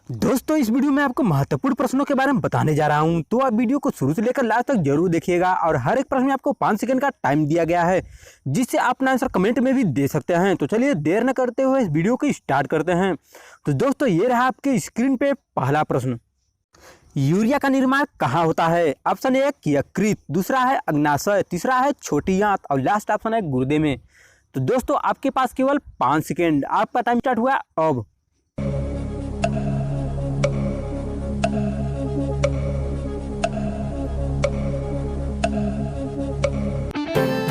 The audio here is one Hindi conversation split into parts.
दोस्तों इस वीडियो में आपको महत्वपूर्ण प्रश्नों के बारे में बताने जा रहा हूं, तो आप वीडियो को शुरू से लेकर लास्ट तक जरूर देखिएगा। और हर एक प्रश्न में आपको 5 सेकंड का टाइम दिया गया है, जिससे आप अपना आंसर कमेंट में भी दे सकते हैं। तो चलिए देर न करते हुए इस वीडियो को स्टार्ट करते हैं। तो दोस्तों ये रहा आपके स्क्रीन पे पहला प्रश्न। यूरिया का निर्माण कहाँ होता है? ऑप्शन ए यकृत, दूसरा है अग्नाशय, तीसरा है छोटी आंत और लास्ट ऑप्शन है गुर्दे में। तो दोस्तों आपके पास केवल 5 सेकेंड, आपका टाइम स्टार्ट हुआ अब।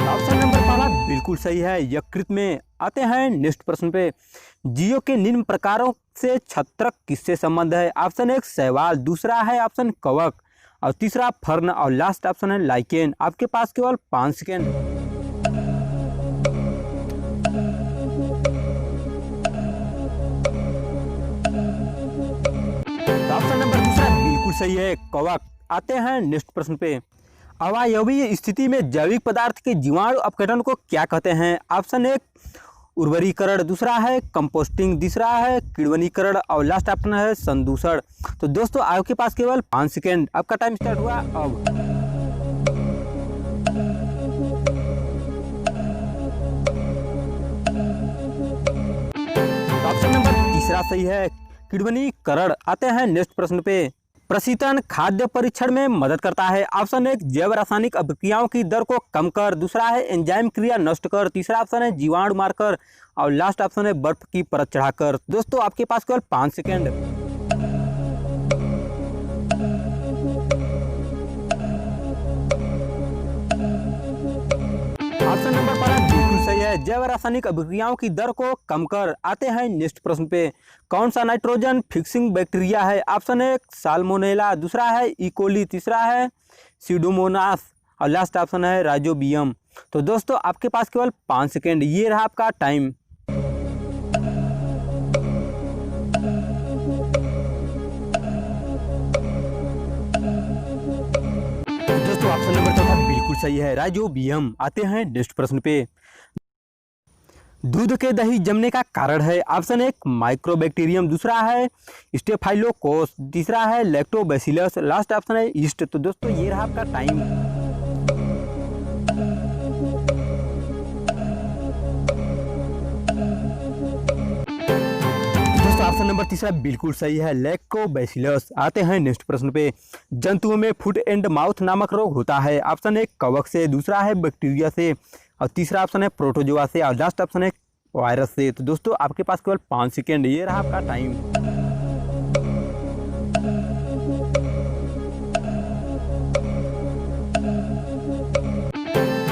ऑप्शन नंबर पहला बिल्कुल सही है, यकृत में। आते हैं नेक्स्ट प्रश्न पे। जीव के निम्न प्रकारों से छत्रक किससे संबंध है? ऑप्शन एक शैवाल, दूसरा है ऑप्शन कवक और तीसरा फर्न और लास्ट ऑप्शन है लाइकेन। आपके पास केवल 5 सेकेंड। ऑप्शन नंबर दूसरा बिल्कुल सही है, कवक। आते हैं नेक्स्ट प्रश्न पे। अवायवीय स्थिति में जैविक पदार्थ के जीवाणु अपघटन को क्या कहते हैं? ऑप्शन एक उर्वरीकरण, दूसरा है कंपोस्टिंग, तीसरा है किण्वनीकरण और लास्ट ऑप्शन है संदूषण। तो दोस्तों आपके पास केवल 5 सेकेंड, आपका टाइम स्टार्ट हुआ अब। ऑप्शन नंबर तीसरा सही है, किण्वनीकरण। आते हैं नेक्स्ट प्रश्न पे। प्रशीतन खाद्य परीक्षण में मदद करता है। ऑप्शन एक जैव रासायनिक अभिक्रियाओं की दर को कम कर, दूसरा है एंजाइम क्रिया नष्ट कर, तीसरा ऑप्शन है जीवाणु मारकर और लास्ट ऑप्शन है बर्फ की परत चढ़ाकर। दोस्तों आपके पास केवल 5 सेकेंड। ऑप्शन नंबर पहला बिल्कुल सही है, जैव रासायनिक अभिक्रियाओं की दर को कम कर। आते हैं नेक्स्ट प्रश्न पे। कौन सा नाइट्रोजन फिक्सिंग बैक्टीरिया है? ऑप्शन एक साल्मोनेला, दूसरा है इकोली, तीसरा है सीडोमोनास और लास्ट ऑप्शन है राइजोबियम। तो दोस्तों आपके पास केवल 5 सेकेंड, ये रहा आपका टाइम। दोस्तों ऑप्शन नंबर चौथा बिल्कुल सही है, राइजोबियम। आते हैं नेक्स्ट प्रश्न पे। दूध के दही जमने का कारण है। ऑप्शन एक माइक्रोबैक्टीरियम, दूसरा है स्टेफाइलोकोकस, तीसरा है लैक्टोबैसिलस, लास्ट ऑप्शन है यीस्ट। तो दोस्तों ये रहा आपका टाइम। दोस्तों ऑप्शन नंबर तीसरा बिल्कुल सही है, लैक्टोबैसिलस। आते हैं नेक्स्ट प्रश्न पे। जंतुओं में फुट एंड माउथ नामक रोग होता है। ऑप्शन एक कवक से, दूसरा है बैक्टीरिया से और तीसरा ऑप्शन है प्रोटोजोआ से और लास्ट ऑप्शन है वायरस से। तो दोस्तों आपके पास केवल 5 सेकेंड, ये रहा आपका टाइम।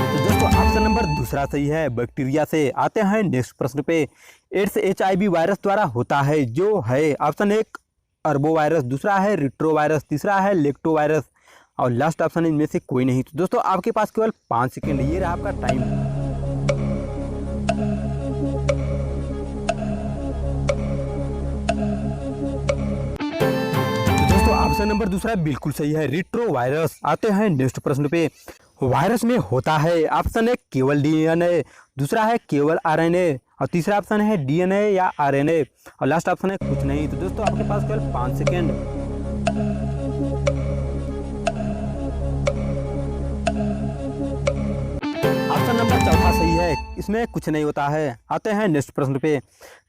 तो दोस्तों ऑप्शन नंबर दूसरा सही है, बैक्टीरिया से। आते हैं नेक्स्ट प्रश्न पे। एड्स HIV वायरस द्वारा होता है, जो है ऑप्शन एक अर्बो वायरस, दूसरा है रिट्रो वायरस, तीसरा है लेक्टो वायरस और लास्ट ऑप्शन इनमें से कोई नहीं। तो दोस्तों आपके पास केवल 5 सेकेंड, ये रहा आपका टाइम। तो दोस्तों ऑप्शन नंबर दूसरा बिल्कुल सही है, रिट्रो वायरस। आते हैं नेक्स्ट प्रश्न पे। वायरस में होता है ऑप्शन एक केवल DNA, दूसरा है केवल RNA और तीसरा ऑप्शन है DNA या RNA और लास्ट ऑप्शन है कुछ नहीं। तो दोस्तों आपके पास केवल 5 सेकेंड। ऑप्शन नंबर चौथा सही है, इसमें कुछ नहीं होता है। आते हैं नेक्स्ट प्रश्न पे।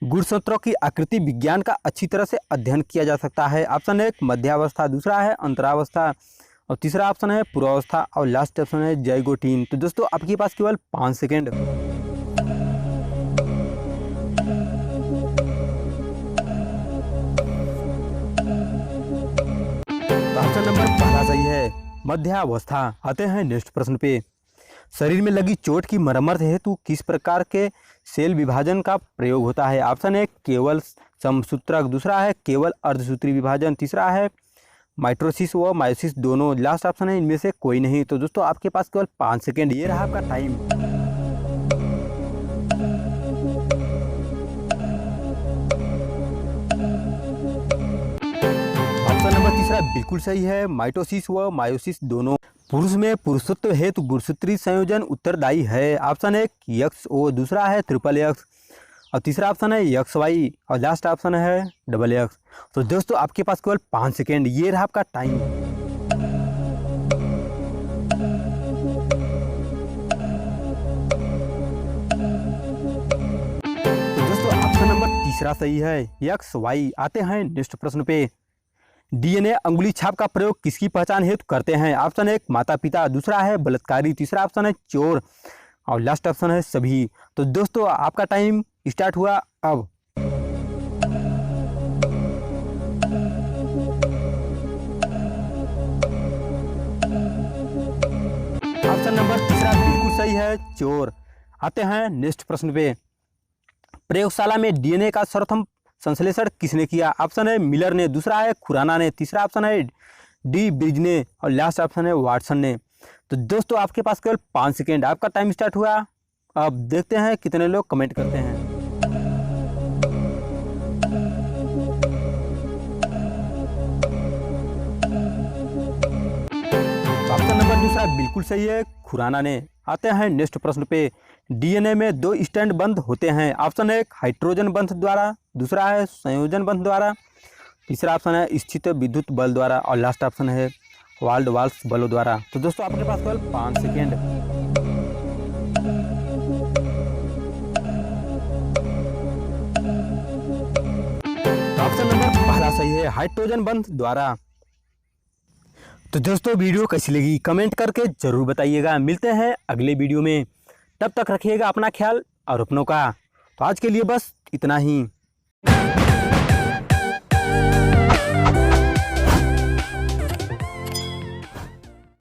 गुणसूत्रों की आकृति विज्ञान का अच्छी तरह से अध्ययन किया जा सकता है। ऑप्शन एक मध्यावस्था, दूसरा है अंतरावस्था और तीसरा ऑप्शन है पूर्वावस्था और लास्ट ऑप्शन है जाइगोटीन। तो दोस्तों आपके पास केवल 5 सेकेंड। ऑप्शन नंबर पहला सही है, मध्यावस्था। आते हैं नेक्स्ट प्रश्न पे। शरीर में लगी चोट की मरम्मत हेतु किस प्रकार के सेल विभाजन का प्रयोग होता है? ऑप्शन एक केवल समसूत्रक, दूसरा है केवल अर्धसूत्री विभाजन, तीसरा है माइटोसिस व मायोसिस दोनों, लास्ट ऑप्शन है इनमें से कोई नहीं। तो दोस्तों आपके पास केवल 5 सेकेंड, ये रहा आपका टाइम। ऑप्शन नंबर तीसरा बिल्कुल सही है, माइटोसिस व मायोसिस दोनों। पुरुष में पुरुषत्व हेतु गुणसूत्री संयोजन उत्तरदायी है। ऑप्शन एक XO, दूसरा है XXX और तीसरा ऑप्शन है एक्स वाई और लास्ट ऑप्शन है डबल एक्स। तो दोस्तों आपके पास केवल 5 सेकेंड, ये रहा आपका टाइम। तो दोस्तों ऑप्शन नंबर तीसरा सही है, एक्स वाई। आते हैं नेक्स्ट प्रश्न पे। डीएनए अंगुली छाप का प्रयोग किसकी पहचान हेतु करते हैं? ऑप्शन एक माता पिता, दूसरा है बलात्कारी, तीसरा ऑप्शन है चोर और लास्ट ऑप्शन है सभी। तो दोस्तों आपका टाइम स्टार्ट हुआ अब। ऑप्शन नंबर तीसरा बिल्कुल सही है, चोर। आते हैं नेक्स्ट प्रश्न पे। प्रयोगशाला में डीएनए का सर्वप्रथम संश्लेषण किसने किया? ऑप्शन है मिलर ने, दूसरा है खुराना ने, तीसरा ऑप्शन है डी ब्रिज ने और लास्ट ऑप्शन है वाटसन ने। तो दोस्तों आपके पास केवल 5 सेकेंड, आपका टाइम स्टार्ट हुआ। अब देखते हैं कितने लोग कमेंट करते हैं। ऑप्शन नंबर दूसरा बिल्कुल सही है, खुराना ने। आते हैं नेक्स्ट प्रश्न पे। डीएनए में 2 स्टैंड बंध होते हैं। ऑप्शन है हाइड्रोजन बंध द्वारा, दूसरा है संयोजन बंध द्वारा, तीसरा ऑप्शन है स्थित विद्युत बल द्वारा और लास्ट ऑप्शन है वाल्ड वाल्स बलों द्वारा। तो दोस्तों आपके पास केवल 5 सेकेंड। ऑप्शन नंबर पहला सही है, हाइड्रोजन बंध द्वारा। तो दोस्तों वीडियो कैसी लगी कमेंट करके जरूर बताइएगा। मिलते हैं अगले वीडियो में, तब तक रखिएगा अपना ख्याल और अपनों का। तो आज के लिए बस इतना ही।